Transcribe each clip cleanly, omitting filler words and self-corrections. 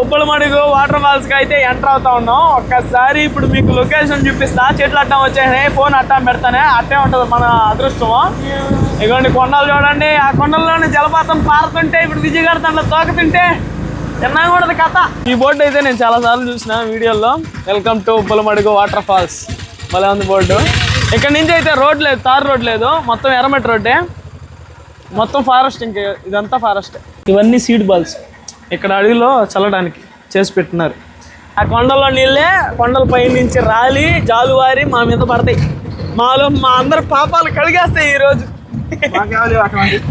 ఉప్పలమడుగు water falls కి అయితే enter అవుతా ఉన్నాం. ఒక్కసారి ఇప్పుడు మీకు లొకేషన్ చూపిస్తా. చెట్లు అట్టం వచ్చేసినాయి, ఫోన్ అట్టం పెడతానే అట్టే ఉంటది మన అదృష్టము. ఇదిగోండి కొండలు చూడండి, ఆ కొండల్లోనే జలపాతం పారుతుంటే ఇప్పుడు విజయగారి తండ్రి తోకుతుంటే చిన్నగా ఉండదు కథ. ఈ బోర్డు అయితే నేను చాలా సార్లు చూసిన వీడియోలో, welcome to Uppalamadugu waterfalls. భలే ఉంది బోర్డు. ఇక్కడ నుంచి అయితే రోడ్ లేదు, తార్ రోడ్ లేదు, మొత్తం ఎర్రమట్టి రోడ్డే, మొత్తం ఫారెస్ట్. ఇంక ఇదంతా ఫారెస్ట్. ఇవన్నీ సీడ్ బాల్స్ ఇక్కడ అడవిలో చల్లడానికి చేసి పెట్టినారు. ఆ కొండల్లో నీళ్ళే కొండల పై నుంచి రాలి జాలువారి మా మీద పడతాయి. మా అందరి పాపాలు కడిగేస్తాయి ఈరోజు.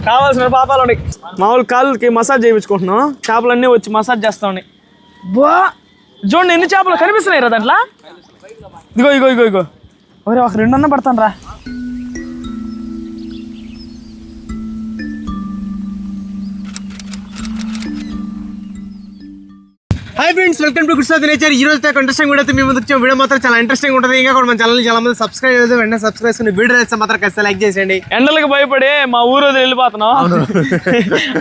కావాల్సిన పాపాలు ఉన్నాయి. మామూలు కాళ్ళకి మసాజ్ చేయించుకుంటున్నాం. చేపలన్నీ వచ్చి మసాజ్ చేస్తా ఉన్నాయి. బా చూడండి ఎన్ని చేపలు కనిపిస్తున్నాయి రా దాంట్లో. ఇగో ఇగో ఇగో ఇగో ఒరే ఒక 2 అన్న పడతాను రా. Hi friends, welcome to goods of the nature. ఈ రోజు ఇంట్రెస్టింగ్ వీడియో అయితే మీ ముందుకు వచ్చాం. వీడియో మాత్రం చాలా ఇంట్రెస్టింగ్ ఉంటుంది. ఇంకా కూడా మన ఛానల్ చాలా మంది సబ్స్క్రైబ్ చేసి వెంటనే సబ్స్క్రైబ్ చేసుకుని వీడియో అయితే మాత్రం ఖచ్చితంగా లైక్ చేసేయండి. ఎండలకు భయపడి మా ఊరు వెళ్ళిపోతున్నాం.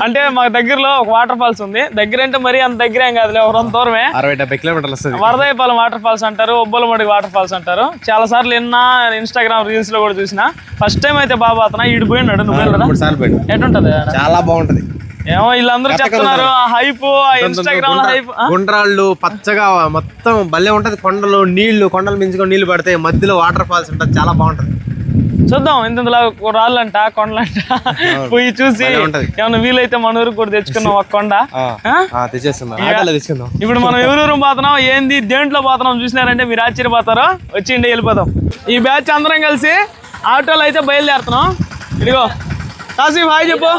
అంటే మా దగ్గరలో ఒక వాటర్ ఫాల్స్ ఉంది. దగ్గర అంటే మరీ అంత దగ్గర ఏం కాదులే, ఒక 2 దూరమే, 60-70 కిలోమీటర్లు వస్తుంది. వరదయ్యపాలెం వాటర్ ఫాల్స్ అంటారు, ఉప్పలమడుగు వాటర్ ఫాల్స్ అంటారు. చాలా సార్లు ఇన్స్టాగ్రామ్ రీల్స్ లో కూడా చూసిన. ఫస్ట్ టైం అయితే బాబా అతను ఈడు పోయినాడు. నువ్వు ఎటుంటది? చాలా బాగుంటది. ఏమో వీళ్ళందరూ చెప్తున్నారు హైప్, ఇన్స్టాగ్రామ్ హైప్. గుండ్రాళ్ళు పచ్చగా మొత్తం భలే ఉంటది. కొండలు నీళ్లు, కొండలు మించుకొని నీళ్లు పడతాయి, మధ్యలో వాటర్ ఫాల్స్ ఉంటుంది. చాలా బాగుంటది. చూద్దాం ఇంతలా రాళ్ళంట కొండలంట పోయి చూసి ఏమన్నా వీలైతే మన ఊరికి కూడా తెచ్చుకున్నాం. ఒక కొండ తెచ్చుకుందాం. ఇప్పుడు మనం ఎవరూరు పోతున్నాం, ఏంది దేంట్లో పోతున్నాం చూసినారంటే మీరు ఆశ్చర్యపోతారు. వచ్చిండి వెళ్ళిపోతాం. ఈ బ్యాచ్ అందరం కలిసి ఆటోలో అయితే బయలుదేరుతున్నాం. ఇదిగో కాశీ హాయ్ చెప్పు.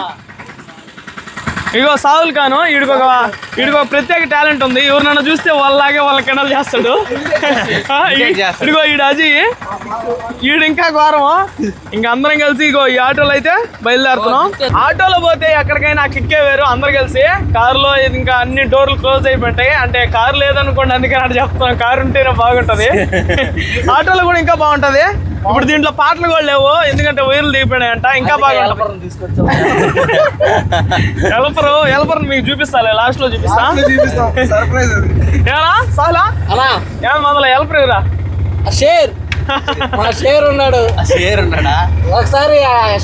ఇదిగో సాహుల్ ఖాను, వీడికి ఒక ప్రత్యేక టాలెంట్ ఉంది. ఎవరినైనా చూస్తే వాళ్ళలాగే వాళ్ళ కెనల్ చేస్తాడు. ఇదిగో ఈడు అజయ్, ఈడు ఇంకా ఘోరము. ఇంకా అందరం కలిసి ఇగో ఈ ఆటోలో అయితే బయలుదేరుతున్నాం. ఆటోలో పోతే ఎక్కడికైనా కిక్కే వేరు. అందరు కలిసి కారులో ఇంకా అన్ని డోర్లు క్లోజ్ అయిపోతాయి. అంటే కారు లేదనుకోండి, అందుకని అటు చెప్తున్నాం. కారు ఉంటేనే బాగుంటది. ఆటోలో కూడా ఇంకా బాగుంటది. ఇప్పుడు దీంట్లో పాటలు కూడా లేవు, ఎందుకంటే వైర్లు దిగిపోయినాయంట. ఇంకా బాగుంటది. ఎలపర్ మీకు చూపిస్తాలే, లాస్ట్ లో చూపిస్తా. ఏనా సాలా ఏమన్నా మొదలు ఎలపర్ రా. షేర్ ఉన్నాడు. ఒకసారి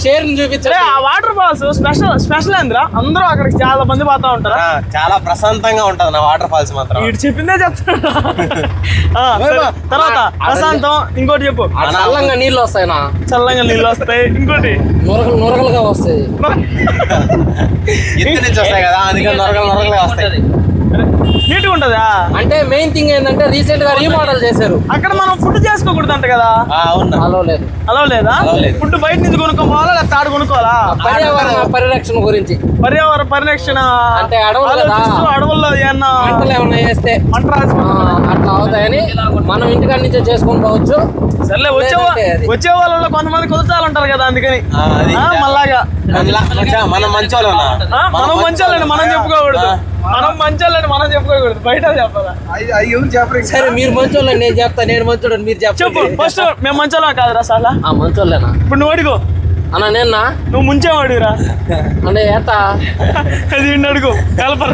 షేర్ చూపించే. ఆ వాటర్ ఫాల్స్ స్పెషల్ ఏంద్రా, అందరూ అక్కడికి చాలా మంది పోతా ఉంటారు. చాలా ప్రశాంతంగా ఉంటది నా వాటర్ ఫాల్స్ మాత్రం. వీడు చెప్పిందే చెప్తాడు. తర్వాత ప్రశాంతం. ఇంకోటి చెప్పు. చల్లంగా నీళ్ళు వస్తాయినా? చల్లంగా నీళ్ళు వస్తాయి. ఇంకోటి నురగలుగా వస్తాయి. వస్తాయి కదా, అందుకని నొరగలుగా వస్తాయి. నీట్గా ఉంటదా? అంటే మెయిన్ థింగ్ ఏంటంటే రీసెంట్ గా రీమోడల్ చేశారు. అక్కడ మనం ఫుడ్ చేసుకోకూడదు అంట కదా? అలా లేదా? ఫుడ్ బయట నుంచి కొనుక్కోవాలా లేకపోతే ఆడ కొనుక్కోవాలా? పర్యావరణ పరిరక్షణ గురించి. పర్యావరణ పరిరక్షణ అంటే అడవుల్లో ఏమన్నా వేస్తే అట్లా అవుతాయని మనం ఇంటికాడ నుంచే చేసుకుని పోవచ్చు. సర్లే, వచ్చే వాళ్ళలో కొంతమంది కుదచాలంటారు కదా, అందుకని మళ్ళాగా మనం మంచోళ్ళని మనం చెప్పుకోకూడదు. మనం చెప్పుకోకూడదు, బయట చెప్పాలా? సరే, మీరు మంచోళ్ళని నేను చెప్తా, నేను మంచోళ్ళని మీరు చెప్పు. ఫస్ట్ మేము మంచోళ్ళం కాదురా సాలా? మంచోళ్ళేనా? ఇప్పుడు నువ్వు అడుగు అన్నా. నేనా? నువ్వు ముంచేవాడురా అంటే ఏత అది అడుగు. హెల్పర్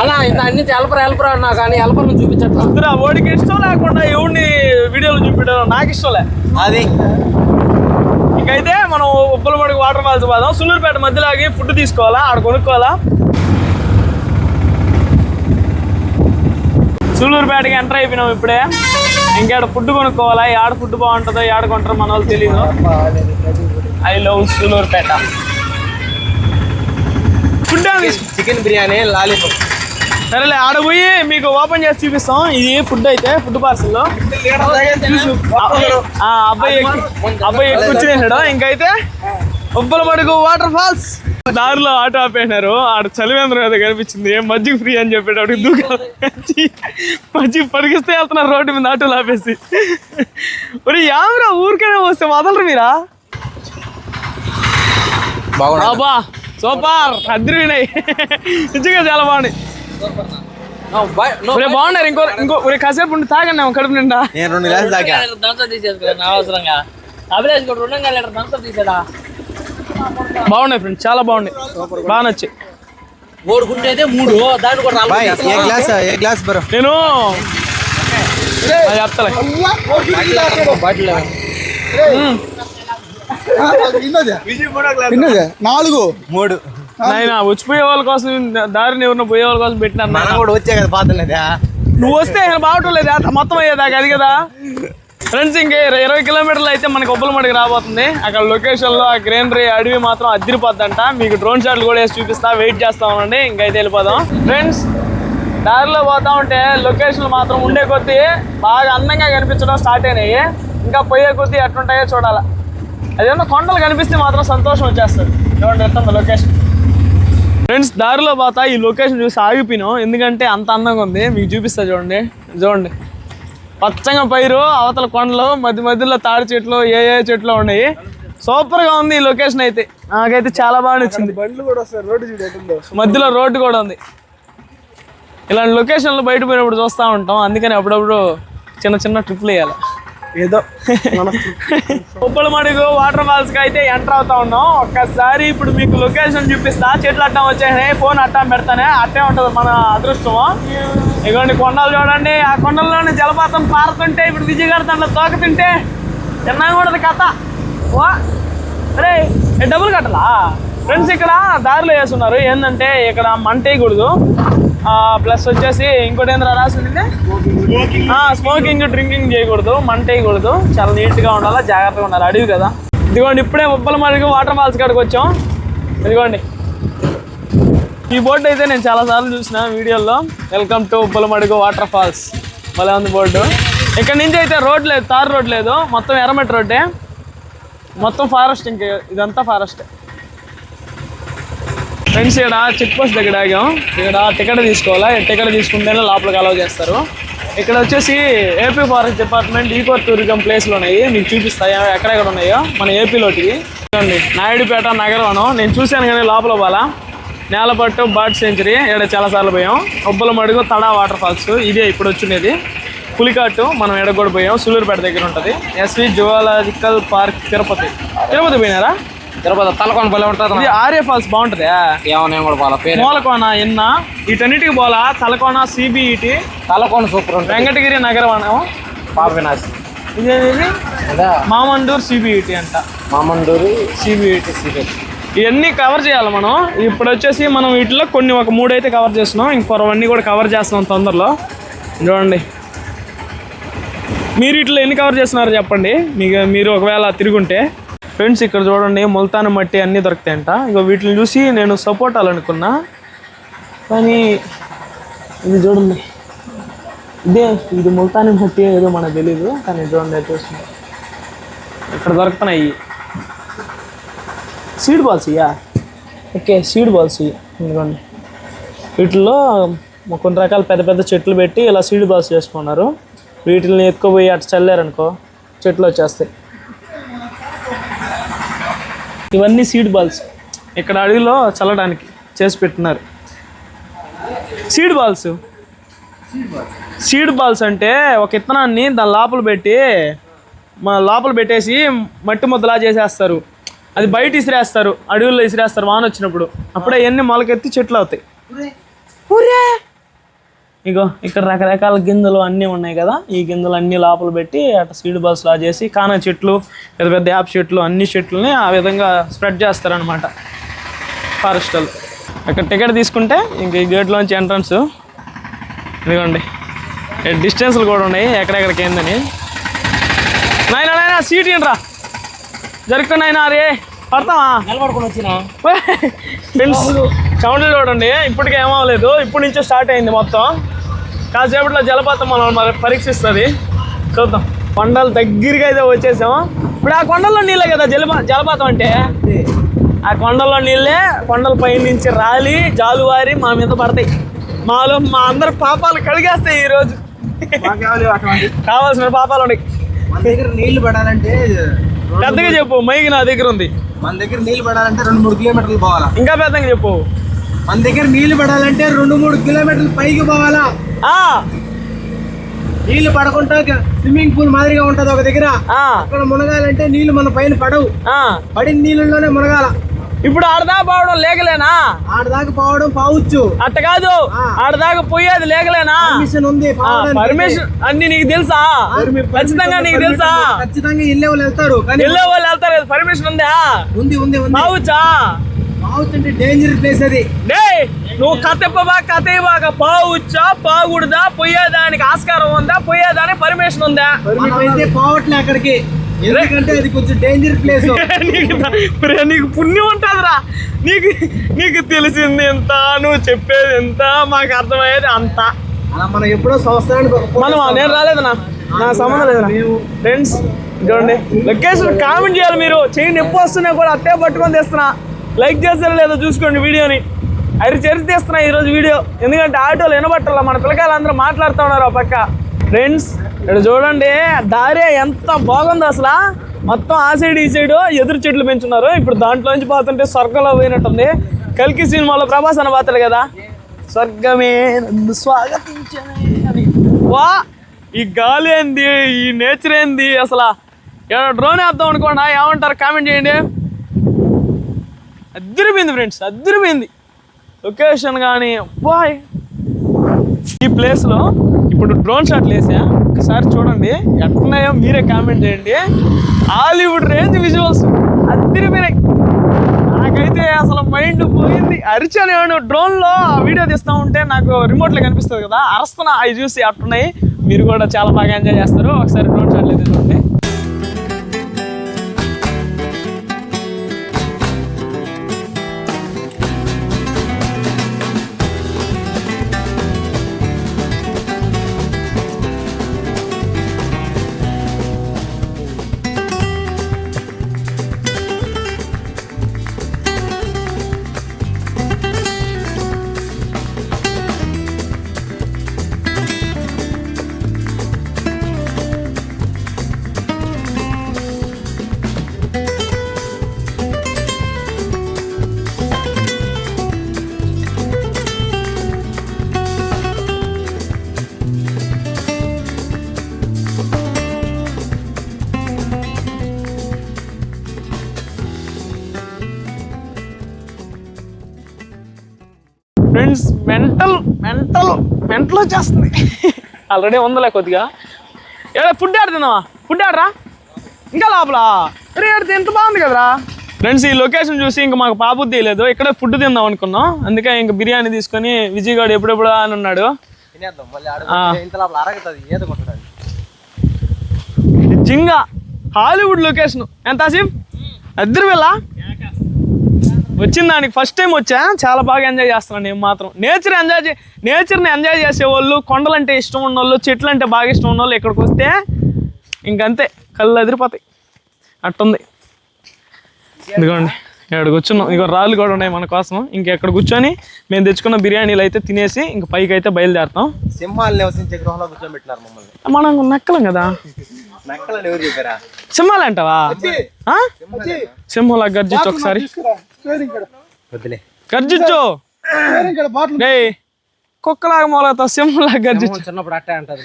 అలా ఇంత అన్ని హెల్పర్ అన్నా, కానీ హెల్పర్ చూపించట్లా. వాడికి ఇష్టం లేకుండా ఎవడిని వీడియోలో చూపించడం నాకు ఇష్టంలే. అది ఇంకైతే మనం ఉప్పలమడుగు వాటర్ ఫాల్స్ పోదాం. సులూరుపేట మధ్యలోకి ఫుడ్ తీసుకోవాలా, ఆడ కొనుక్కోవాలా. సులూరుపేటకి ఎంటర్ అయిపోయినాం ఇప్పుడే. ఇంకాడ ఫుడ్ కొనుక్కోవాలా. ఆడ ఫుడ్ బాగుంటుందో ఆడ కొంటారో మన వాళ్ళు తెలీదు. I love Sullurpeta. Food chicken biryani, lollipop. సరేలే, ఆడ పోయి మీకు ఓపెన్ చేసి చూపిస్తాం. ఇది ఫుడ్ అయితే ఫుడ్ పార్సల్. అబ్బాయి కూర్చునేసాడు. ఇంకైతే ఉప్పలమడుగు వాటర్ ఫాల్స్. దారిలో ఆటో ఆపేసినారు. ఆడ చలివేంద్రం ఏదో కనిపించింది, మజ్జిగ ఫ్రీ అని చెప్పేటప్పుడు దూకాలి. మజ్జిగ పరిగిస్తే వెళ్తున్నారు రోడ్డు మీద ఆటోలు ఆపేసి. మరి యావరా ఊరికైనా వస్తే వదలరు మీరా? బాబా సూపర్, అద్దరినాయి నిజంగా చాలా బాగున్నాయి. బాగున్నారు. ఇంకో కాసేపు ఉండి తాగండి కడుపు నిండా. బాగున్నాయి ఫ్రెండ్స్, చాలా బాగున్నాయి, బాగా నచ్చాయి. ఓడుకుంటే 3 దాన్ని కూడా भाई एक ग्लास ब्रो నేను చెప్తాలే. బాటిల్ 4 3 నాయన వచ్చిపోయే వాళ్ళ కోసం దారిని ఎవరిన పోయే వాళ్ళ కోసం పెట్టినారు. మనం కూడా వచ్చే కదా పాతలేదా నువ్వు వస్తే బావటం లేదు మొత్తం అయ్యేదాకా అది కదా. ఫ్రెండ్స్ ఇంకే 20 కిలోమీటర్లు అయితే మనకి ఉప్పలమడికి రాబోతుంది. అక్కడ లొకేషన్లో ఆ గ్రీనరీ అడవి మాత్రం అదిరిపోద్దంట. మీకు డ్రోన్ షాట్లు కూడా వేసి చూపిస్తా, వెయిట్ చేస్తా ఉండండి. ఇంకైతే వెళ్ళిపోదాం ఫ్రెండ్స్. దారిలో పోతా ఉంటే లొకేషన్లు మాత్రం ఉండే కొద్దీ బాగా అందంగా కనిపించడం స్టార్ట్ అయినాయి. ఇంకా పోయే కొద్దీ ఎట్లుంటాయో చూడాలి. అదేమన్నా కొండలు కనిపిస్తే మాత్రం సంతోషం వచ్చేస్తుంది. చూడండి ఎంత లొకేషన్. ఫ్రెండ్స్ దారిలో పోతా ఈ లొకేషన్ చూసి ఆగిపోయినాం, ఎందుకంటే అంత అందంగా ఉంది. మీకు చూపిస్తా చూడండి. చూడండి పచ్చగా పైరు, అవతల కొండలు, మధ్యలో తాడి చెట్లు, ఏ చెట్లు ఉన్నాయి. సూపర్గా ఉంది ఈ లొకేషన్ అయితే. నాకైతే చాలా బాగా నచ్చింది. మధ్యలో రోడ్డు కూడా ఉంది. ఇలాంటి లొకేషన్లు బయట పోయినప్పుడు చూస్తూ ఉంటాం, అందుకని అప్పుడప్పుడు చిన్న ట్రిప్లు వేయాలి. ఏదో ఉప్పలమడుగు వాటర్ ఫాల్స్కి అయితే ఎంటర్ అవుతా ఉన్నాం. ఒక్కసారి ఇప్పుడు మీకు లొకేషన్ చూపిస్తా. చెట్లు అట్టం వచ్చేసినాయి, ఫోన్ అట్టం పెడతానే అట్టే ఉంటుంది మన అదృష్టము. ఇదిగోండి కొండలు చూడండి. ఆ కొండల్లోనే జలపాతం పారుతుంటే ఇప్పుడు విజయగారు దాంట్లో తోకుతుంటే చిన్నగా ఉండదు కథ. వా అరే డబ్బులు కట్టాలా ఫ్రెండ్స్? ఇక్కడ దారిలో వేస్తున్నారు ఏంటంటే ఇక్కడ మంట వేయకూడదు, ప్లస్ వచ్చేసి ఇంకోటి ఏంద్రా రాసింది, స్మోకింగ్ డ్రింకింగ్ చేయకూడదు, మంట వేయకూడదు. చాలా నీట్గా ఉండాలి, జాగ్రత్తగా ఉండాలి. అడవి కదా. ఇదిగోండి ఇప్పుడే ఉప్పలమడుగు వాటర్ ఫాల్స్ కాడికి వచ్చాం. ఇదిగోండి ఈ బోర్డు అయితే నేను చాలాసార్లు చూసిన వీడియోలో. Welcome to Uppalamadugu waterfalls. భలే ఉంది బోర్డు. ఇక్కడ నుంచి అయితే రోడ్ లేదు, తార్ రోడ్ లేదు, మొత్తం ఎర్రమట్టి రోడ్డే, మొత్తం ఫారెస్ట్. ఇంక ఇదంతా ఫారెస్ట్. ఫ్రెండ్స్ ఇక్కడ చెక్ పోస్ట్ దగ్గర ఆగాం. ఇక్కడ టికెట్ తీసుకోవాలా, టికెట్ తీసుకుంటేనే లోపలికి అలౌ చేస్తారు. ఇక్కడ వచ్చేసి AP forest department eco tourism ప్లేస్లు ఉన్నాయి, మీకు చూపిస్తాయి ఎక్కడెక్కడ ఉన్నాయో మన ఏపీలోకి. చూడండి నాయుడుపేట నగరవనం. నేను చూశాను కానీ లోపల పోలా. నేలపట్టు బర్డ్ సెంచరీ ఇక్కడ చాలాసార్లు పోయాం. ఉప్పలమడుగు తడా వాటర్ ఫాల్స్ ఇదే ఇప్పుడు వచ్చినది. పులికాటు మనం ఎడ కూడా పోయాం, సూలూరుపేట దగ్గర ఉంటుంది. ఎస్వి జువాలజికల్ పార్క్ తిరుపతి పోయినారా? తిరుపతి తలకోన భలే ఉంటుంది. ఇది ఆర్ఏ ఫాల్స్ బాగుంటుంది. ఏమన్నా కూడా పోలా, మూలకోన ఎన్న వీటన్నిటికి పోలా. తలకోన సిబిఈటి, తలకోన సూపర్ ఉంటుంది. వెంకటగిరి నగరవనం, పాపవినాశ్, ఇదేది మామండూరు సిబిఈటి అంట. మామండూరు సిబిఈటి ఇవన్నీ కవర్ చేయాలి మనం. ఇప్పుడు వచ్చేసి మనం వీటిలో కొన్ని ఒక 3 అయితే కవర్ చేస్తున్నాం, ఇంకొరవన్నీ కూడా కవర్ చేస్తున్నాం తొందరలో. చూడండి మీరు ఇట్లా ఎన్ని కవర్ చేస్తున్నారో చెప్పండి, మీరు ఒకవేళ తిరుగుంటే. ఫ్రెండ్స్ ఇక్కడ చూడండి ముల్తాన్ మట్టి అన్నీ దొరుకుతాయంట. ఇక వీటిని చూసి నేను సపోర్టాలనుకున్నా, కానీ ఇది చూడండి ఇది ముల్తాని మట్టి ఏదో మనకు తెలీదు, కానీ చూడండి చూసి ఇక్కడ దొరుకుతున్నాయి seed balls. Okay seed balls ఎందుకండి వీటిల్లో కొన్ని రకాల పెద్ద పెద్ద చెట్లు పెట్టి ఇలా సీడ్ బాల్స్ చేసుకున్నారు. వీటిని ఎత్తుకుపోయి అటు చల్లారనుకో చెట్లు వచ్చేస్తాయి. ఇవన్నీ సీడ్ బాల్స్ ఇక్కడ అడవిలో చల్లడానికి చేసి పెట్టినారు. సీడ్ బాల్స్ అంటే ఒక విత్తనాన్ని దాని లోపల పెట్టేసి మట్టి ముద్దలా చేసేస్తారు. అది బయట ఇసిరేస్తారు, అడవుల్లో ఇసిరేస్తారు వాన వచ్చినప్పుడు. అప్పుడే అవన్నీ మొలకెత్తి చెట్లు అవుతాయి. ఇగో ఇక్కడ రకరకాల గింజలు అన్నీ ఉన్నాయి కదా, ఈ గింజలు అన్నీ లోపల పెట్టి అట్లా సీడ్ బాల్స్ లా చేసి కానా చెట్లు, పెద్ద పెద్ద యాప్ చెట్లు, అన్ని చెట్లని ఆ విధంగా స్ప్రెడ్ చేస్తారనమాట ఫారెస్ట్ వాళ్ళు. అక్కడ టికెట్ తీసుకుంటే ఇంక ఈ గేట్లోంచి ఎంట్రన్స్. ఇదిగోండి డిస్టెన్స్లు కూడా ఉన్నాయి ఎక్కడెక్కడికి ఏందని. నాయనా సీట్ ఏంట్రా జరుగుతున్నాయినా అరే పడతావా నిలబడుకుని వచ్చిన ఫ్రెండ్స్ సౌండ్లు చూడండి. ఇప్పటికే ఏమవ్వలేదు, ఇప్పటి నుంచే స్టార్ట్ అయింది మొత్తం. కాసేపట్లో జలపాతం మనం పరీక్షిస్తుంది, చూద్దాం. కొండలు దగ్గరగా అయితే వచ్చేసాం. ఇప్పుడు ఆ కొండల్లో నీళ్ళే కదా జలపాతం అంటే. ఆ కొండల్లో నీళ్ళే కొండల పై నుంచి రాలి జాలువారి మా మీద పడతాయి. మా అందరి పాపాలు కడిగేస్తాయి ఈరోజు. కావాల్సిన పాపాలు ఉన్నాయి. మన దగ్గర నీళ్లు పడాలంటే పెద్దగా చెప్పు, మైకి నా దగ్గర ఉంది. మన దగ్గర నీళ్లు పడాలంటే 2-3 కిలోమీటర్లు పోవాలా. ఇంకా పెద్దగా చెప్పు. మన దగ్గర నీళ్లు పడాలంటే 2-3 కిలోమీటర్లు పైకి పోవాలా. నీళ్లు పడకుండా స్విమ్మింగ్ పూల్ మాదిరిగా ఉంటది ఒక దగ్గర. అక్కడ మునగాలంటే నీళ్లు మన పైన పడవు, పడిన నీళ్ళలోనే మునగాల. ఇప్పుడు ఆడదాకా పోవడం లేకలేనా? ఆడదాకా పోవడం పోవచ్చు, అట్ట కాదు, ఆడదాకా పోయేది లేకలేనా? పర్మిషన్ ఉంది, పర్మిషన్ అన్ని నీకు తెలుసా? ఖచ్చితంగా నీకు తెలుసా? ఖచ్చితంగా వెళ్ళే వాళ్ళు వెళ్తారు, వెళ్ళే వాళ్ళు వెళ్తారు. పర్మిషన్ ఉందా? ఉంది ఉంది ఉంది. పోవచ్చా? పోవచ్చు అంటే డేంజర్ ప్లేస్ అది. డే నువ్వు కథ పోవచ్చా పోకూడదా? పోయేదానికి ఆస్కారం ఉందా? పోయేదానికి పర్మిషన్ ఉందా? అయితే పోవట్లే అక్కడికి, ఎందుకంటే అది కొంచెం డేంజర్ ప్లేస్. నీకు పుణ్యం ఉంటుందిరా. నీకు తెలిసింది ఎంత, నువ్వు చెప్పేది ఎంత, మాకు అర్థమయ్యేది అంత. మనం ఎప్పుడో సంవత్సరానికి నేను రాలేదనా, నా సంబంధం లేదనా. ఫ్రెండ్స్ చూడండి, లొకేషన్ కామెంట్ చేయాలి మీరు. చెయ్యి నొప్పి వస్తున్నా కూడా అట్టే పట్టుకొని తెస్తున్నా. లైక్ చేస్తారో లేదో చూసుకోండి వీడియోని. చరిత్ర తీస్తున్నా ఈరోజు వీడియో, ఎందుకంటే ఆటోలు వినబట్టాల. మన పిల్లకాయలు అందరూ మాట్లాడుతూ ఉన్నారు ఆ పక్క. ఫ్రెండ్స్ ఇక్కడ చూడండి, దారి ఎంత బాగుంది అసలు. మొత్తం ఆ సైడ్ ఈ సైడ్ ఎదురు చెట్లు పెంచున్నారు. ఇప్పుడు దాంట్లోంచి పోతుంటే స్వర్గంలో పోయినట్టుంది. కల్కి సినిమాలో ప్రభాస్ అని పోతాడు కదా, స్వర్గమే నన్ను స్వాగతించనే అని. వా ఈ గాలి ఏంది, ఈ నేచర్ ఏంది అసలు. డ్రోన్ వేద్దాం అనుకోండి, ఏమంటారు కామెంట్ చేయండి. అద్దరిపోయింది ఫ్రెండ్స్, అద్దరిపోయింది లొకేషన్ కానీ. బాయ్ ఈ ప్లేస్లో ఇప్పుడు డ్రోన్ షాట్లు వేసా, ఒకసారి చూడండి ఎట్లున్నాయో మీరే కామెంట్ చేయండి. హాలీవుడ్ రేంజ్ విజువల్స్ అద్దరిపోయినాయి. నాకైతే అసలు మైండ్ పోయింది. అరిచాను డ్రోన్లో వీడియో తీస్తూ ఉంటే నాకు రిమోట్లో కనిపిస్తుంది కదా, అరుస్తున్నా. అవి చూసి అట్టున్నాయి. మీరు కూడా చాలా బాగా ఎంజాయ్ చేస్తారు. ఒకసారి డ్రోన్ షాట్లు అయితే చూడండి. ఫ్రెండ్స్ మెంటల్ వచ్చేస్తుంది. ఆల్రెడీ ఉందలే కొద్దిగా. ఫుడ్ ఆడుతున్నావా? ఫుడ్ ఆడరా ఇంకా లోపల. రే ఆడితే ఎంత బాగుంది కదరా. ఫ్రెండ్స్ ఈ లొకేషన్ చూసి ఇంకా మాకు పాబుద్ది లేదు, ఇక్కడే ఫుడ్ తిందాం అనుకున్నాం. అందుకే ఇంకా బిర్యానీ తీసుకొని విజయగాడు ఎప్పుడెప్పుడు అని ఉన్నాడు. నిజంగా హాలీవుడ్ లొకేషన్. ఎంత ఆసిఫ్ ఇద్దరు వెళ్ళా వచ్చిన దానికి ఫస్ట్ టైం వచ్చా. చాలా బాగా ఎంజాయ్ చేస్తున్నాను నేను మాత్రం. నేచర్ని ఎంజాయ్ చేసేవాళ్ళు, కొండలంటే ఇష్టం ఉన్నోళ్ళు, చెట్లు అంటే బాగా ఇష్టం ఉన్నోళ్ళు ఇక్కడికి వస్తే ఇంకంతే కళ్ళు అదిరిపోతాయి. అట్టుంది. ఇదిగోండి ఇక్కడ కూర్చున్నాం. ఇక రాళ్ళు కూడా ఉన్నాయి మన కోసం. ఇంకెక్కడ కూర్చొని మేము తెచ్చుకున్న బిర్యానీలు అయితే తినేసి ఇంక పైకి అయితే బయలుదేరుతాం. సింహాలు నివసించే గృహంలో కూర్చోబెట్టినారు మమ్మల్ని. మనం నక్కలం కదా. నక్కలని ఎవరు చెప్పారా? సింహాలు అంటావా? సింహంలా గర్జించు ఒకసారి. గర్జించు. కుక్కలాగా మొలగతావు, సింహంలాగా గర్జించు. చిన్నప్పుడు అట్టే అంటది.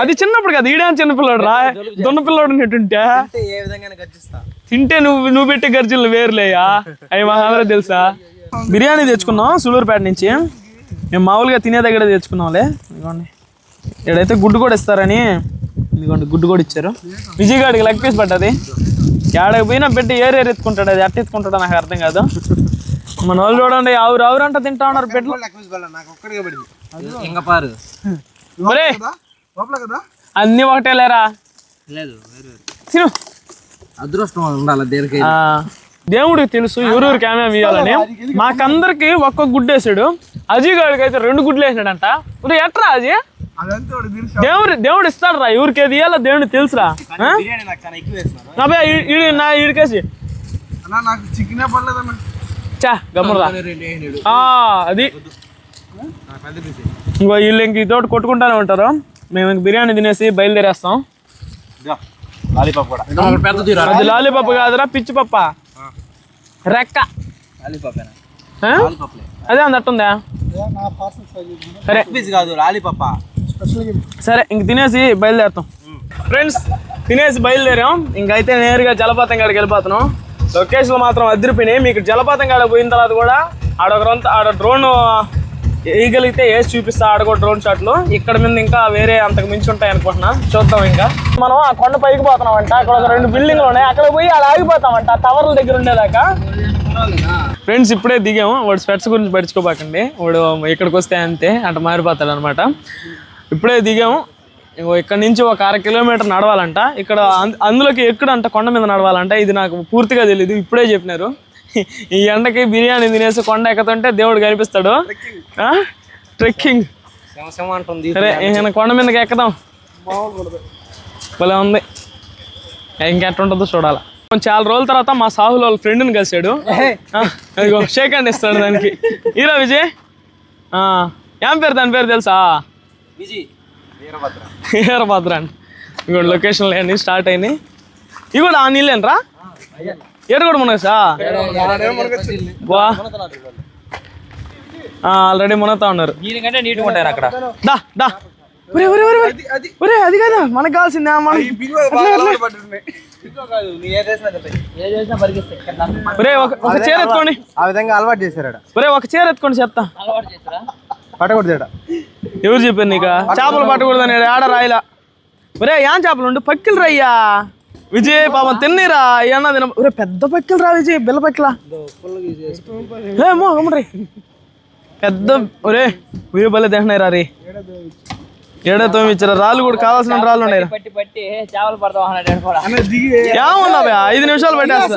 అది చిన్నప్పుడు కదా, ఈడే చిన్నపిల్లాడు రా. దొన్న పిల్లాడు ఉన్నట్టుంటే తింటే నువ్వు పెట్టే గర్జిలు వేరులేయా. అవి మాకు తెలుసా. బిర్యానీ తెచ్చుకున్నాం సూలూరుపేట నుంచి. మేము మామూలుగా తినే దగ్గర తెచ్చుకున్నాంలే. ఇదిగోండి ఇక్కడైతే గుడ్డు కూడా ఇస్తారని, ఇదిగోండి గుడ్డు కూడా ఇచ్చారు. విజయగాడికి లెగ్ పీస్ పడ్డది. ఏడకి పోయినా పెట్టి ఏరేరు ఎత్తుకుంటాడు. అది అట్ట ఎత్తుకుంటాడో నాకు అర్థం కాదు. మన వాళ్ళు చూడండి ఆవురు అంట తింటా ఉన్నారు పెట్లు. అన్ని ఒకటే లేరా. తిను. అదృష్టం ఉండాలి దేనికి. దేవుడికి తెలుసు ఎవరెవరికి ఏమేమి ఇవ్వాలని. మాకందరికి ఒక్కొక్క గుడ్డు వేసాడు. అజయ్ గారికి అయితే 2 గుడ్లు వేసాడంట. ఎట్రా అజయ్? దేవుడు ఇస్తాడు రా, ఎవరికి ఏది ఇవ్వాలో దేవుడికి తెలుసురా. ఈడికేసి చా గమ్మురా. అది ఇంకో వీళ్ళు ఇంక ఇతోటి కొట్టుకుంటానే ఉంటారు. మేము ఇంక బిర్యానీ తినేసి బయలుదేరేస్తాం. అది లాలీపాప్ కాదురా, పిచ్చి పప్ప రెక్క. అదే అందట్టుందా? సరే సరే ఇంక తినేసి బయలుదేరుతాం. ఫ్రెండ్స్ తినేసి బయలుదేరాం. ఇంకైతే నేరుగా జలపాతం కాడికి వెళ్ళిపోతున్నాం. లొకేషన్లు మాత్రం అదిరిపోయినాయి. మీకు జలపాతం కాడ పోయిన తర్వాత కూడా ఆడ డ్రోన్ వేయగలిగితే వేసి చూపిస్తా. ఆడ కూడా డ్రోన్ షాట్లు. ఇక్కడ మీద ఇంకా వేరే అంతకు మించి ఉంటాయి అనుకుంటున్నా. చూద్దాం. ఇంకా మనం ఆ కొండ పైకి పోతున్నామంట. అక్కడ ఒక 2 బిల్డింగ్లు ఉన్నాయి. అక్కడ పోయి ఆడ ఆగిపోతామంట టవర్ల దగ్గర ఉండేదాకా. ఫ్రెండ్స్ ఇప్పుడే దిగాము. వాడు స్పెట్స్ గురించి పడుచుకోబాకండి. వాడు ఇక్కడికి వస్తే అంతే అట్లా మారిపోతాడు అనమాట. ఇప్పుడే దిగాము. ఇక్కడ నుంచి ఒక 1/2 కిలోమీటర్ నడవాలంట. ఇక్కడ అందులోకి ఎక్కడంట కొండ మీద నడవాలంట. ఇది నాకు పూర్తిగా తెలీదు. ఇప్పుడే చెప్పినారు. ఈ ఎండకి బిర్యానీ తినేసి కొండ ఎక్కుతుంటే దేవుడు కనిపిస్తాడు. ట్రెక్కింగ్ సరే కొండ మీదకి ఎక్కుదాం. భలే ఉంది. ఇంకెట్లా ఉంటుందో చూడాలి. చాలా రోజుల తర్వాత మా సాహుల్ వాళ్ళ ఫ్రెండ్ని కలిసాడు. అదిగో షేక్ హ్యాండ్ ఇస్తాడు దానికి. హీరా విజయ్ ఏం పేరు దాని పేరు తెలుసా? వీరభద్ర అండి. ఇగో లొకేషన్లు అన్నీ స్టార్ట్ అయినాయి. ఇవి కూడా ఆ నీళ్ళేనరా? ఏడు కూడా మునగసా? ఆల్రెడీ మునగుతా ఉన్నారు. అక్కడ అది కదా మనకు కావాల్సిందే. ఒక చీర ఎత్తుకోండి. ఆ విధంగా అలవాటు చేశారు. ఒక చీర ఎత్తుకోండి చెప్తా. పట్టకూడదు. ఎవరు చెప్పారు నీకు చేపలు పట్టకూడదని? ఆడ రాయిలా ఏం చేపలు ఉండు పక్కిలు రయ్యా విజయ్. పాపం తిన్నీరా ఏమన్నా తిన. పెద్ద పక్కిలు రా విజయ్. బిల్ల పక్కిలా పెద్ద. వీరు బల్లే తింటున్నాయి రా. ఏడా తోమిచ్చారా? రాళ్ళు కూడా కావాల్సిన రాళ్ళు ఉన్నాయి. ఏమన్నా 5 నిమిషాలు పట్టేస్తా.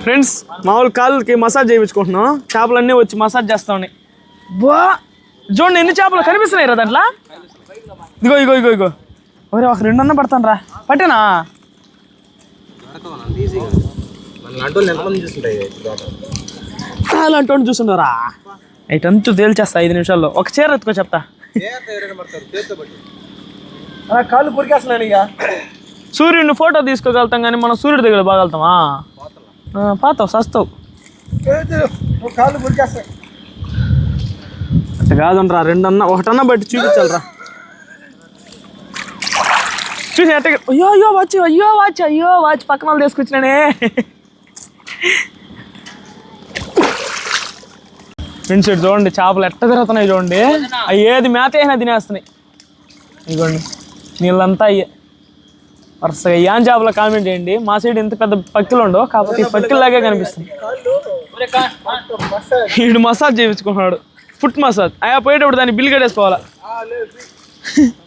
ఫ్రెండ్స్ మామూలు కాళ్ళకి మసాజ్ చేయించుకుంటున్నాం. చేపలన్నీ వచ్చి మసాజ్ చేస్తా ఉన్నాయి. చూడండి ఎన్ని చేపలు కనిపిస్తున్నాయి రా దాంట్లో. ఇగో ఇగో ఇగో ఇగో. ఒక 2 అన్న పడతాను రా. పట్టేనా? అలాంటి చూస్తుండరా. ఇటంతా తేల్చేస్తా 5 నిమిషాల్లో. ఒక చీర ఎత్తుకో చెప్తా. కాళ్ళు పొరికేస్తున్నాను. ఇక సూర్యుడిని ఫోటో తీసుకోగలుగుతాం కానీ మనం సూర్యుడి దగ్గర బాగలుగుతామా? పాతావు సస్తావు. అట్లా కాదుండ్రా. 2 అన్న 1 అన్న బట్టి చూపించాలరా. చూసి అట్ట. అయ్యో వాచ్ పక్కన వాళ్ళు తీసుకొచ్చినానే. ఫ్రెండ్స్ చూడండి చేపలు ఎట్ట తిరుగుతున్నాయి చూడండి. అవి ఏది మేత అయినా తినేస్తున్నాయి. ఇదిగోండి నీళ్ళంతా అయ్యే వరుసగా. ఏం చేపలో కామెంట్ చేయండి. మా సైడ్ ఇంత పెద్ద పక్కిలు ఉండవు, కాకపోతే పక్కిల్లాగే కనిపిస్తుంది. వీడు మసాజ్ చేయించుకున్నాడు. Foot massage. అయ్యా పోయేటప్పుడు దాన్ని బిల్ కట్టేసుకోవాలా.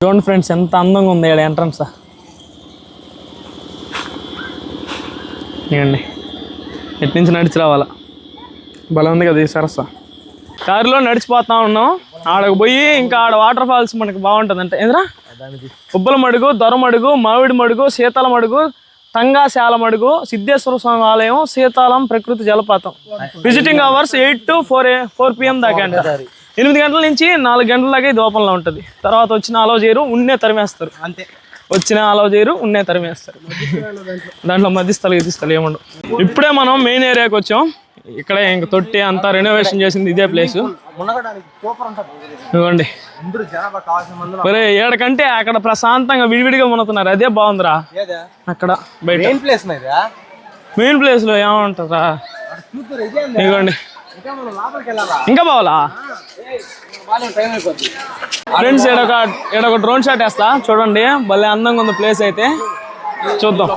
చూడండి ఫ్రెండ్స్ ఎంత అందంగా ఉంది ఇక్కడ ఎంట్రన్స్. ఇవ్వండి ఎటు నుంచి నడిచి రావాలా. బలం ఉంది కదా ఈ సరస్సు. కారులో నడిచిపోతా ఉన్నాం. ఆడకు పోయి ఇంకా ఆడ వాటర్ ఫాల్స్ మనకి బాగుంటుంది. అంటే ఏంద్రా? ఉబ్బల మడుగు, దొరమడుగు, మామిడి మడుగు, శీతల మడుగు, తంగాశాల మడుగు, సిద్ధేశ్వర స్వామి ఆలయం, శీతాలం ప్రకృతి జలపాతం. విజిటింగ్ అవర్స్ 8 to 4 PM దాకా అంట. 8 గంటల నుంచి 4 గంటల దాకా ఇది ఓపెన్లో ఉంటుంది. తర్వాత వచ్చిన అలౌ చేయరు, ఉన్నే తరిమేస్తారు. అంతే. వచ్చిన అలౌ చేయరు, ఉన్నే తరిమేస్తారు. దాంట్లో మధ్యస్థలు గిదిస్థలు ఏముండవు. ఇప్పుడే మనం మెయిన్ ఏరియాకి వచ్చాం. ఇక్కడ ఇంక తొట్టి అంతా రెనోవేషన్ చేసింది ఇదే ప్లేస్. ఇవ్వండి. ఏడకంటే అక్కడ ప్రశాంతంగా విడివిడిగా మునుతున్నారు. అదే బాగుందిరా. అక్కడ బయట మెయిన్ ప్లేస్ లో ఏమంటారా. ఇవ్వండి ఇంకా బావాలా. ఫ్రెండ్స్ ఏడొక డ్రోన్ షాట్ వేస్తా చూడండి. భలే అందంగా ఉంది ప్లేస్ అయితే. చూద్దాం.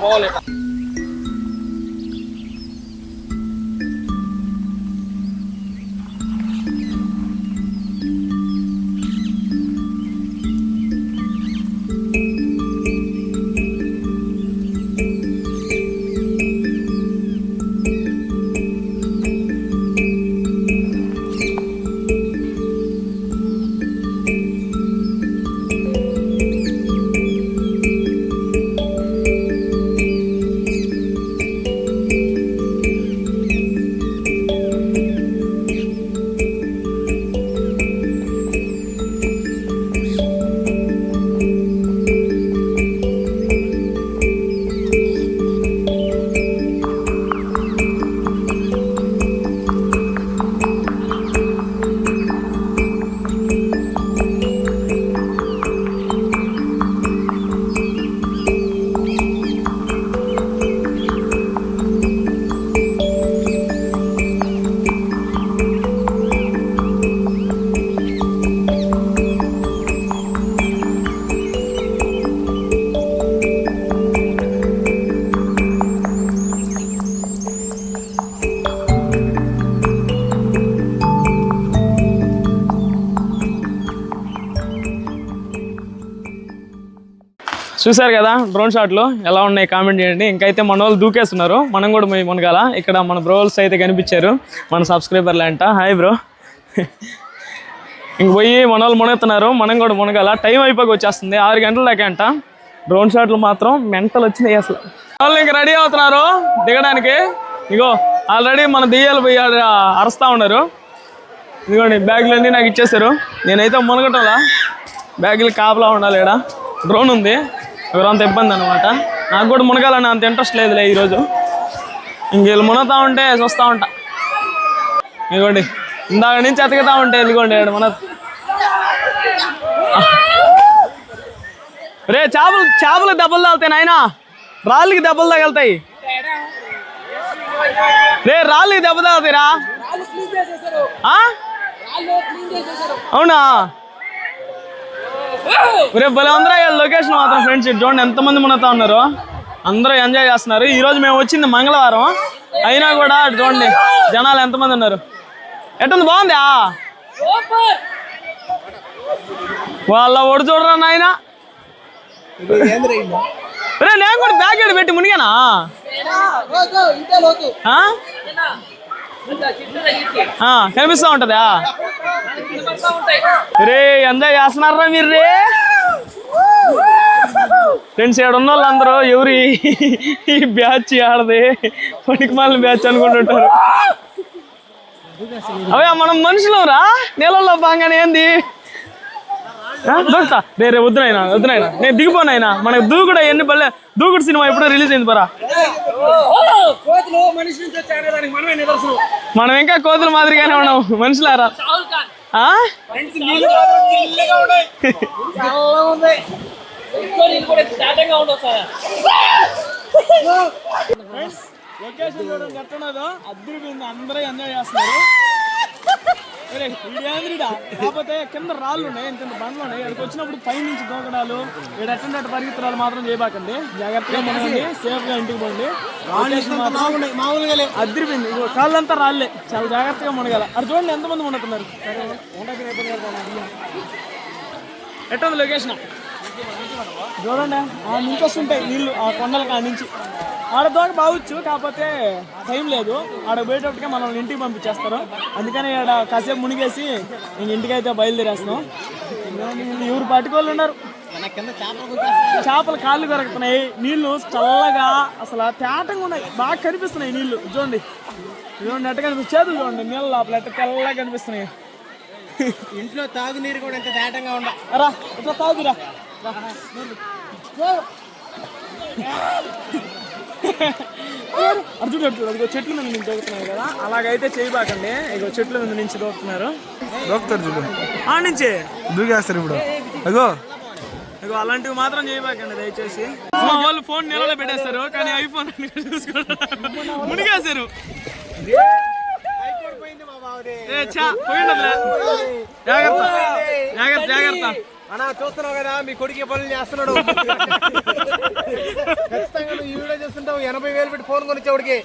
చూసారు కదా డ్రోన్ షాట్లు ఎలా ఉన్నాయి కామెంట్ చేయండి. ఇంకైతే మన వాళ్ళు దూకేస్తున్నారు, మనం కూడా మునగాల. ఇక్కడ మన బ్రోల్స్ అయితే కనిపించారు, మన సబ్స్క్రైబర్లు అంట. Hi bro. ఇంక పోయి మన వాళ్ళు మునుగుతున్నారు, మనం కూడా మునగాల. టైం అయిపోయి వచ్చేస్తుంది 6 గంటల దాకా అంట. డ్రోన్ షాట్లు మాత్రం మెంటల్ వచ్చినాయి అసలు. వాళ్ళు ఇంక రెడీ అవుతున్నారు దిగడానికి. ఇగో ఆల్రెడీ మన దెయ్యాలు పోయి అరుస్తూ ఉన్నారు. ఇదిగోండి బ్యాగులన్నీ నాకు ఇచ్చేసారు. నేనైతే మునగటంలా, బ్యాగులు కాపలా ఉండాలి. ఇక్కడ డ్రోన్ ఉంది, అంత ఇబ్బంది అనమాట. నాకు కూడా మునగాలని అంత ఇంట్రెస్ట్ లేదులే ఈరోజు. ఇంక వీళ్ళు మునగుతూ ఉంటే చూస్తూ ఉంటా. ఇదిగోండి ఇందాక నుంచి ఎతకుతా ఉంటే ఇదిగోండి మన రే చేపలు దెబ్బలు తాగుతాయి నాయన, రాళ్ళకి దెబ్బలు తగలుతాయి రే, రాళ్ళకి దెబ్బ తాగుతాయిరా. అవునా రేపు భలే అందరూ లొకేషన్ మాత్రం ఫ్రెండ్స్ చూడండి ఎంతమంది మునగుతా ఉన్నారు, అందరూ ఎంజాయ్ చేస్తున్నారు. ఈరోజు మేము వచ్చింది మంగళవారం అయినా కూడా చూడండి జనాలు ఎంతమంది ఉన్నారు. ఎట్టుంది, బాగుందా? వాళ్ళ ఒడి చూడరా నాయన. రే నేను కూడా బ్యాగ్ ఎడ పెట్టి మునిగానా? కనిపిస్తూ ఉంటదా? రే ఎంజాయ్ చేస్తున్నారా మీరు రే ఫ్రెండ్స్. ఇక్కడ ఉన్న వాళ్ళందరూ ఎవరి ఈ బ్యాచ్ ఆడది పనికి మాలిన బ్యాచ్ అనుకుంటుంటారు. అవే మనం మనుషులు రా, నీళ్ళల్లో బాగానే ఏంది దొరుకుతా. రే వద్దునైనా నేను దిగిపోనైనా. మనకు దూకుడు ఎన్ని పల్లె దూకుడు సినిమా ఎప్పుడో రిలీజ్ అయింది పరా. మనం ఇంకా కోతుల మాదిరిగానే ఉన్నాం మనుషులారా. లొకేషన్ చూడండి ఎట్టున్నదో, అద్దరిపోయింది. అందరూ ఎంజాయ్ చేస్తున్నారు. కాకపోతే కింద రాళ్ళు ఉన్నాయి, ఇంత బండ్లు ఉన్నాయి. ఇక్కడికి వచ్చినప్పుడు పై నుంచి దూకడాలు, ఇక్కడ ఎట్టంటే పరిగెత్తడాలు మాత్రం చేయబాకండి. జాగ్రత్తగా మునగండి, సేఫ్ గా ఇంటికి పోండి. అద్దరిపోయింది, కాళ్ళంతా రాళ్ళే, చాలా జాగ్రత్తగా మునగాల. అది చూడండి ఎంతమంది మునుగుతున్నారు. ఎట్టుంది లొకేషన్ చూడండి. ఆ నుంచి వస్తుంటాయి నీళ్ళు, ఆ కొండలకి ఆ నుంచి. ఆడదాకా బావచ్చు, కాకపోతే టైం లేదు. ఆడ పోయేటప్పటికే మనం ఇంటికి పంపించేస్తారు. అందుకని ఆడ కాసేపు మునిగేసి ఇంటికి అయితే బయలుదేరేస్తున్నాం. ఎవరు పట్టుకోళ్ళు ఉన్నారు. చేపలు కాళ్ళు కొరకుతున్నాయి, నీళ్లు చల్లగా అసలు తేటంగా ఉన్నాయి, బాగా కనిపిస్తున్నాయి నీళ్లు. చూడండి ఎట్ట కనిపిస్తుంది, చేతులు చూడండి నీళ్ళ లోపల ఎట్ట తెల్లగా కనిపిస్తున్నాయి. ఇంట్లో తాగునీరు కూడా ఎంత తేటంగా ఉండ. రా ఇట్లా తాగురా. అర్జున్ అదిగో చెట్ల మీద నుంచి దొరుకుతున్నాయి కదా, అలాగైతే చేయబాకండి. ఇగో చెట్ల మీద నుంచి దొరుకుతున్నారు, దొరుకుతారు చూడు ఆ నుంచి దూకేస్తారు. ఇప్పుడు అగో ఇగో అలాంటివి మాత్రం చేయబాకండి దయచేసి. వాళ్ళు ఫోన్ నీళ్ళలో పెట్టేస్తారు, కానీ ఐఫోన్ చూసుకోండి మునిగేశారు. జాగ్రత్త జాగ్రత్త జాగ్రత్త. అన్నా చూస్తున్నావు కదా, మీ కొడుకు పనులు చేస్తున్నాడు. ఖచ్చితంగా నువ్వు ఈ వీడియో చేస్తుంటావు. 80,000 పెట్టి ఫోన్ కొనిచ్చేవాడికి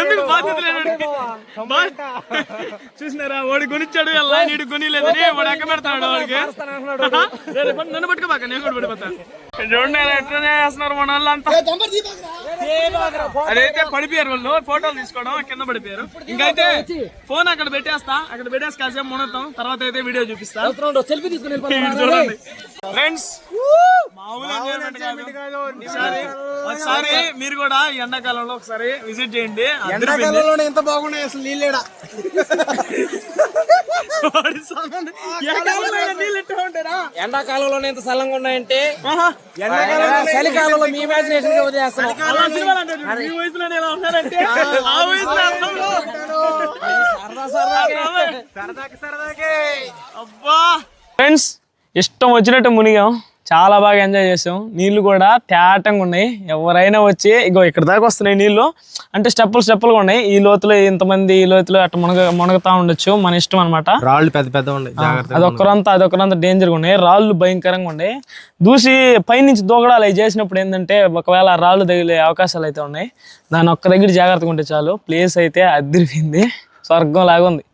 ఎందుకు బాధ్యత లేడు. చూసినారా, వాడు కొనిచ్చాడు, ఎలా నీడు కొనిలేదని వాడు ఎక్క పెడతాడు. వాడికి నన్ను పట్టుకోబాక, నేను కూడా పడిపోతాను. చూడండి ఎట్లనే చేస్తున్నారు మన వాళ్ళంతా. అదైతే పడిపోయారు వాళ్ళు, ఫోటోలు తీసుకోవడం కింద పడిపోయారు. ఇంకైతే ఫోన్ అక్కడ పెట్టేస్తా, అక్కడ పెట్టేసి కాసేపు మునగుతాం, తర్వాత అయితే వీడియో చూపిస్తా. చూడండి ఫ్రెండ్స్, ఒకసారి మీరు కూడా ఈ ఎండాకాలంలో ఒకసారి విజిట్ చేయండి. ఎండాకాలంలో ఎంత బాగున్నాయి అసలు నీళ్ళేడా. ఎండాకాలంలోనే ఎంత సల్లంగా ఉన్నాయంటే చలికాలంలో మీ ఇమాజినేషన్ వదిలేస్తున్నాం. ఫ్రెండ్స్ ఇష్టం వచ్చినట్టు మునిగాం, చాలా బాగా ఎంజాయ్ చేసాం. నీళ్లు కూడా తేటంగా ఉన్నాయి. ఎవరైనా వచ్చి ఇగో ఇక్కడ దాకా వస్తున్నాయి నీళ్లు, అంటే స్టెప్పులుగా ఉన్నాయి. ఈ లోతులో ఇంతమంది ఈ లోతులో అట్లా మునగుతా ఉండొచ్చు, మన ఇష్టం అనమాట. రాళ్ళు పెద్ద పెద్ద ఉన్నాయి, అదొక్కరంతా డేంజర్గా ఉన్నాయి. రాళ్ళు భయంకరంగా ఉన్నాయి. దూసి పైనుంచి దూకడాలు అవి చేసినప్పుడు ఏంటంటే ఒకవేళ రాళ్ళు తగిలే అవకాశాలు అయితే ఉన్నాయి. దాని ఒక్క దగ్గర జాగ్రత్తగా ఉంటే చాలు. ప్లేస్ అయితే అదిరిపోయింది, స్వర్గం లాగా ఉంది.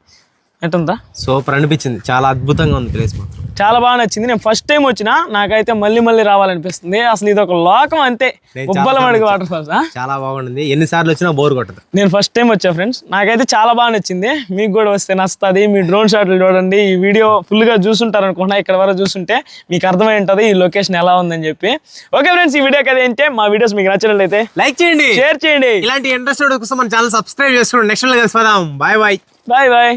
ఎట్టుందా? సూపర్ అనిపించింది, చాలా అద్భుతంగా ఉంది ప్లేస్ మాత్రం. చాలా బాగా నచ్చింది. నేను ఫస్ట్ టైం వచ్చినా నాకైతే మళ్ళీ రావాలనిపిస్తుంది. అసలు ఇది ఒక లోకం అంతే. ఉబ్బలమడికి వాటర్ ఫాల్స్ చాలా బాగుంది. ఎన్నిసార్లు వచ్చినా బోర్ కొట్టదు. నేను ఫస్ట్ టైం వచ్చా ఫ్రెండ్స్, నాకైతే చాలా బాగా నచ్చింది. మీకు కూడా వస్తే నచ్చుతుంది. మీ డ్రోన్ షాట్లు చూడండి, ఈ వీడియో ఫుల్గా చూసుంటారు అనుకుంటా. ఇక్కడ వరకు చూస్తుంటే మీకు అర్థమై ఉంటుంది ఈ లొకేషన్ ఎలా ఉందని చెప్పి. ఓకే ఫ్రెండ్స్, ఈ వీడియో కదా ఏంటంటే మా వీడియోస్ మీకు నచ్చినట్లయితే లైక్ చేయండి, షేర్ చేయండి. ఇలాంటి ఇంట్రెస్ట్ కోసం మన ఛానల్ సబ్స్క్రైబ్ చేసుకోండి. నెక్స్ట్ లో కలిసిపోదాం. Bye bye. Bye bye.